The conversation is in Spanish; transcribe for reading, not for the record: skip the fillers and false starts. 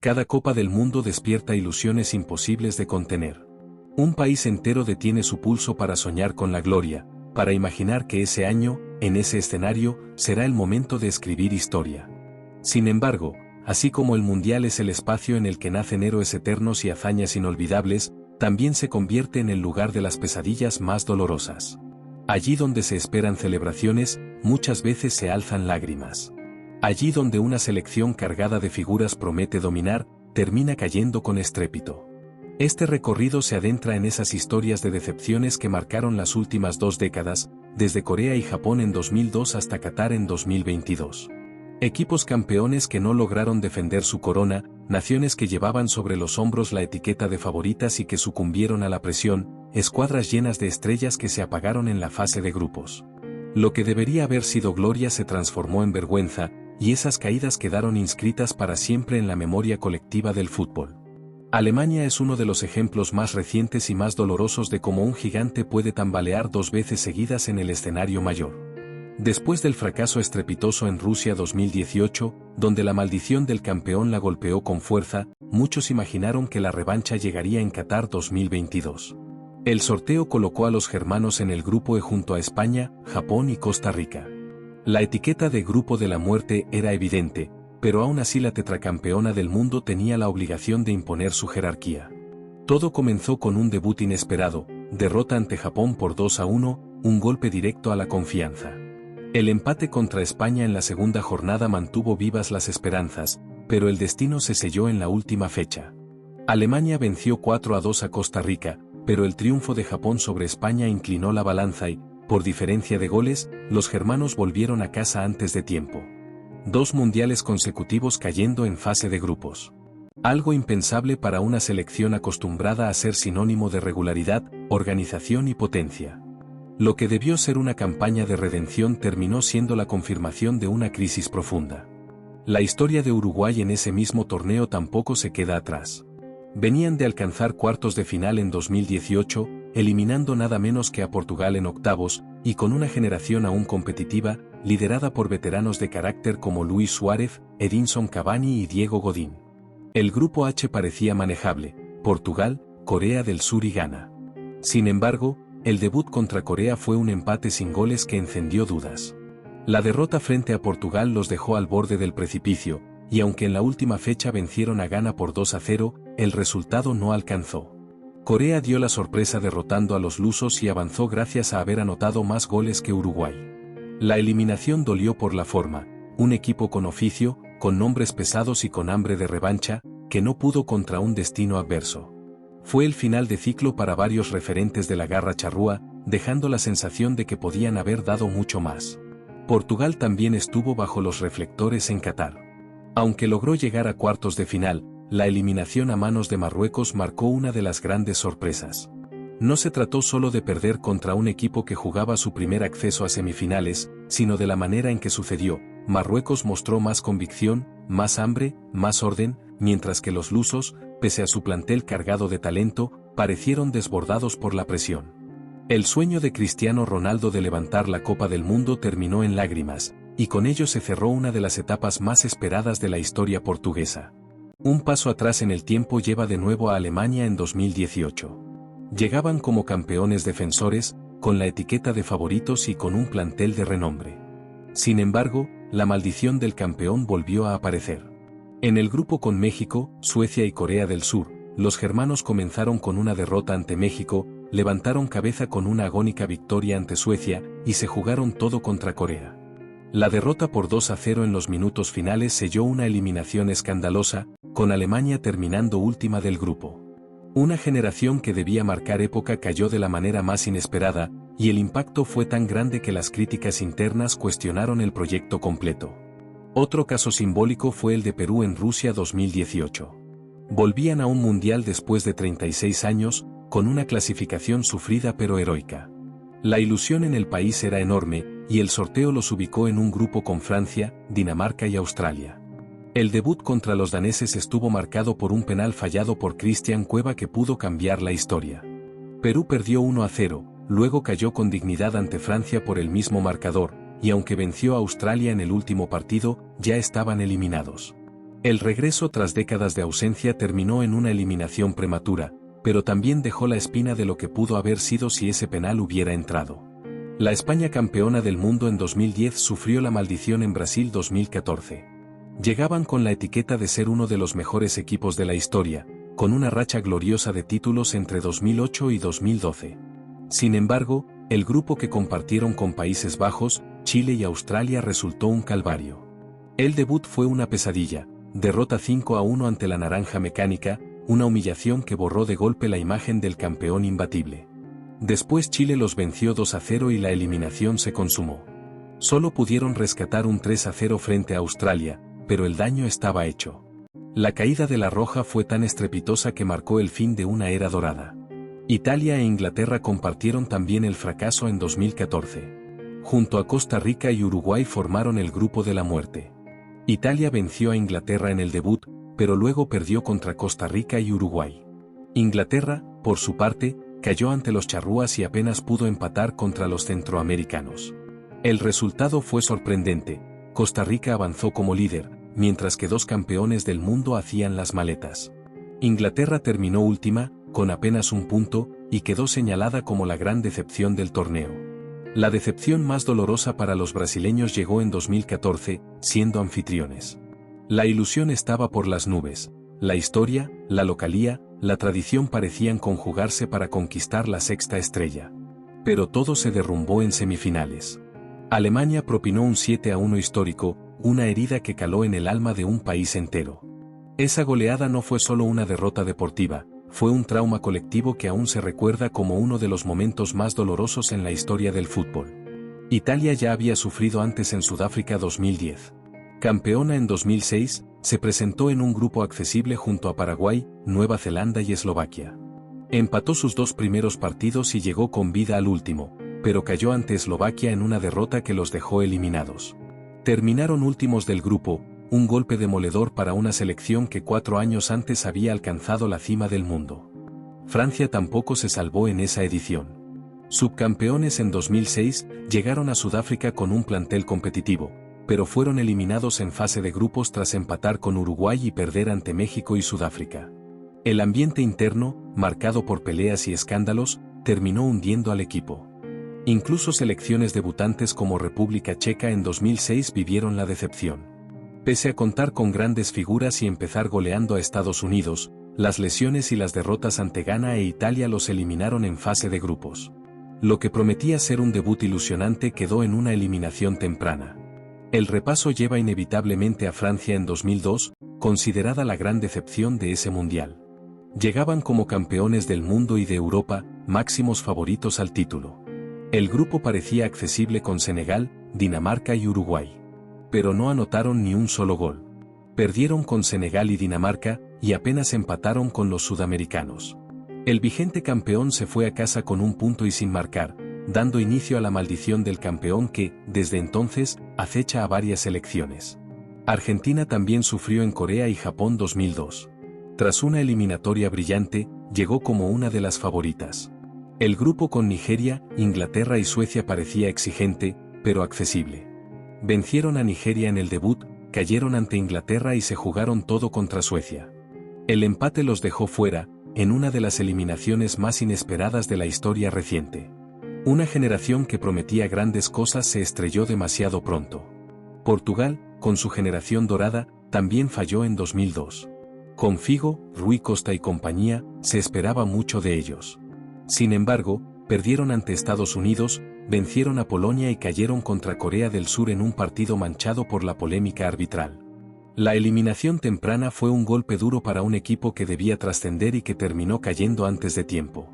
Cada Copa del Mundo despierta ilusiones imposibles de contener. Un país entero detiene su pulso para soñar con la gloria, para imaginar que ese año, en ese escenario, será el momento de escribir historia. Sin embargo, así como el Mundial es el espacio en el que nacen héroes eternos y hazañas inolvidables, también se convierte en el lugar de las pesadillas más dolorosas. Allí donde se esperan celebraciones, muchas veces se alzan lágrimas. Allí donde una selección cargada de figuras promete dominar, termina cayendo con estrépito. Este recorrido se adentra en esas historias de decepciones que marcaron las últimas 2 décadas, desde Corea y Japón en 2002 hasta Qatar en 2022. Equipos campeones que no lograron defender su corona, naciones que llevaban sobre los hombros la etiqueta de favoritas y que sucumbieron a la presión, escuadras llenas de estrellas que se apagaron en la fase de grupos. Lo que debería haber sido gloria se transformó en vergüenza, y esas caídas quedaron inscritas para siempre en la memoria colectiva del fútbol. Alemania es uno de los ejemplos más recientes y más dolorosos de cómo un gigante puede tambalear 2 veces seguidas en el escenario mayor. Después del fracaso estrepitoso en Rusia 2018, donde la maldición del campeón la golpeó con fuerza, muchos imaginaron que la revancha llegaría en Qatar 2022. El sorteo colocó a los germanos en el grupo E junto a España, Japón y Costa Rica. La etiqueta de grupo de la muerte era evidente, pero aún así la tetracampeona del mundo tenía la obligación de imponer su jerarquía. Todo comenzó con un debut inesperado, derrota ante Japón por 2-1, un golpe directo a la confianza. El empate contra España en la segunda jornada mantuvo vivas las esperanzas, pero el destino se selló en la última fecha. Alemania venció 4-2 a Costa Rica, pero el triunfo de Japón sobre España inclinó la balanza y, por diferencia de goles, los germanos volvieron a casa antes de tiempo. 2 mundiales consecutivos cayendo en fase de grupos. Algo impensable para una selección acostumbrada a ser sinónimo de regularidad, organización y potencia. Lo que debió ser una campaña de redención terminó siendo la confirmación de una crisis profunda. La historia de Uruguay en ese mismo torneo tampoco se queda atrás. Venían de alcanzar cuartos de final en 2018, eliminando nada menos que a Portugal en octavos, y con una generación aún competitiva, liderada por veteranos de carácter como Luis Suárez, Edinson Cavani y Diego Godín. El grupo H parecía manejable: Portugal, Corea del Sur y Ghana. Sin embargo, el debut contra Corea fue un empate sin goles que encendió dudas. La derrota frente a Portugal los dejó al borde del precipicio, y aunque en la última fecha vencieron a Ghana por 2-0, el resultado no alcanzó. Corea dio la sorpresa derrotando a los lusos y avanzó gracias a haber anotado más goles que Uruguay. La eliminación dolió por la forma: un equipo con oficio, con nombres pesados y con hambre de revancha, que no pudo contra un destino adverso. Fue el final de ciclo para varios referentes de la garra charrúa, dejando la sensación de que podían haber dado mucho más. Portugal también estuvo bajo los reflectores en Qatar. Aunque logró llegar a cuartos de final, la eliminación a manos de Marruecos marcó una de las grandes sorpresas. No se trató solo de perder contra un equipo que jugaba su primer acceso a semifinales, sino de la manera en que sucedió. Marruecos mostró más convicción, más hambre, más orden, mientras que los lusos, pese a su plantel cargado de talento, parecieron desbordados por la presión. El sueño de Cristiano Ronaldo de levantar la Copa del Mundo terminó en lágrimas, y con ello se cerró una de las etapas más esperadas de la historia portuguesa. Un paso atrás en el tiempo lleva de nuevo a Alemania en 2018. Llegaban como campeones defensores, con la etiqueta de favoritos y con un plantel de renombre. Sin embargo, la maldición del campeón volvió a aparecer. En el grupo con México, Suecia y Corea del Sur, los germanos comenzaron con una derrota ante México, levantaron cabeza con una agónica victoria ante Suecia, y se jugaron todo contra Corea. La derrota por 2-0 en los minutos finales selló una eliminación escandalosa, con Alemania terminando última del grupo. Una generación que debía marcar época cayó de la manera más inesperada, y el impacto fue tan grande que las críticas internas cuestionaron el proyecto completo. Otro caso simbólico fue el de Perú en Rusia 2018. Volvían a un mundial después de 36 años, con una clasificación sufrida pero heroica. La ilusión en el país era enorme, y el sorteo los ubicó en un grupo con Francia, Dinamarca y Australia. El debut contra los daneses estuvo marcado por un penal fallado por Cristian Cueva que pudo cambiar la historia. Perú perdió 1-0, luego cayó con dignidad ante Francia por el mismo marcador, y aunque venció a Australia en el último partido, ya estaban eliminados. El regreso tras décadas de ausencia terminó en una eliminación prematura, pero también dejó la espina de lo que pudo haber sido si ese penal hubiera entrado. La España campeona del mundo en 2010 sufrió la maldición en Brasil 2014. Llegaban con la etiqueta de ser uno de los mejores equipos de la historia, con una racha gloriosa de títulos entre 2008 y 2012. Sin embargo, el grupo que compartieron con Países Bajos, Chile y Australia resultó un calvario. El debut fue una pesadilla, derrota 5-1 ante la Naranja Mecánica, una humillación que borró de golpe la imagen del campeón imbatible. Después Chile los venció 2-0 y la eliminación se consumó. Solo pudieron rescatar un 3-0 frente a Australia, pero el daño estaba hecho. La caída de la Roja fue tan estrepitosa que marcó el fin de una era dorada. Italia e Inglaterra compartieron también el fracaso en 2014. Junto a Costa Rica y Uruguay formaron el grupo de la muerte. Italia venció a Inglaterra en el debut, pero luego perdió contra Costa Rica y Uruguay. Inglaterra, por su parte, cayó ante los charrúas y apenas pudo empatar contra los centroamericanos. El resultado fue sorprendente: Costa Rica avanzó como líder, mientras que dos campeones del mundo hacían las maletas. Inglaterra terminó última, con apenas un punto, y quedó señalada como la gran decepción del torneo. La decepción más dolorosa para los brasileños llegó en 2014, siendo anfitriones. La ilusión estaba por las nubes. La historia, la localía, la tradición parecían conjugarse para conquistar la sexta estrella. Pero todo se derrumbó en semifinales. Alemania propinó un 7-1 histórico, una herida que caló en el alma de un país entero. Esa goleada no fue solo una derrota deportiva, fue un trauma colectivo que aún se recuerda como uno de los momentos más dolorosos en la historia del fútbol. Italia ya había sufrido antes en Sudáfrica 2010. Campeona en 2006, se presentó en un grupo accesible junto a Paraguay, Nueva Zelanda y Eslovaquia. Empató sus dos primeros partidos y llegó con vida al último, pero cayó ante Eslovaquia en una derrota que los dejó eliminados. Terminaron últimos del grupo, un golpe demoledor para una selección que 4 años antes había alcanzado la cima del mundo. Francia tampoco se salvó en esa edición. Subcampeones en 2006, llegaron a Sudáfrica con un plantel competitivo, pero fueron eliminados en fase de grupos tras empatar con Uruguay y perder ante México y Sudáfrica. El ambiente interno, marcado por peleas y escándalos, terminó hundiendo al equipo. Incluso selecciones debutantes como República Checa en 2006 vivieron la decepción. Pese a contar con grandes figuras y empezar goleando a Estados Unidos, las lesiones y las derrotas ante Ghana e Italia los eliminaron en fase de grupos. Lo que prometía ser un debut ilusionante quedó en una eliminación temprana. El repaso lleva inevitablemente a Francia en 2002, considerada la gran decepción de ese mundial. Llegaban como campeones del mundo y de Europa, máximos favoritos al título. El grupo parecía accesible con Senegal, Dinamarca y Uruguay. Pero no anotaron ni un solo gol. Perdieron con Senegal y Dinamarca, y apenas empataron con los sudamericanos. El vigente campeón se fue a casa con un punto y sin marcar, dando inicio a la maldición del campeón que, desde entonces, acecha a varias selecciones. Argentina también sufrió en Corea y Japón 2002. Tras una eliminatoria brillante, llegó como una de las favoritas. El grupo con Nigeria, Inglaterra y Suecia parecía exigente, pero accesible. Vencieron a Nigeria en el debut, cayeron ante Inglaterra y se jugaron todo contra Suecia. El empate los dejó fuera, en una de las eliminaciones más inesperadas de la historia reciente. Una generación que prometía grandes cosas se estrelló demasiado pronto. Portugal, con su generación dorada, también falló en 2002. Con Figo, Rui Costa y compañía, se esperaba mucho de ellos. Sin embargo, perdieron ante Estados Unidos, vencieron a Polonia y cayeron contra Corea del Sur en un partido manchado por la polémica arbitral. La eliminación temprana fue un golpe duro para un equipo que debía trascender y que terminó cayendo antes de tiempo.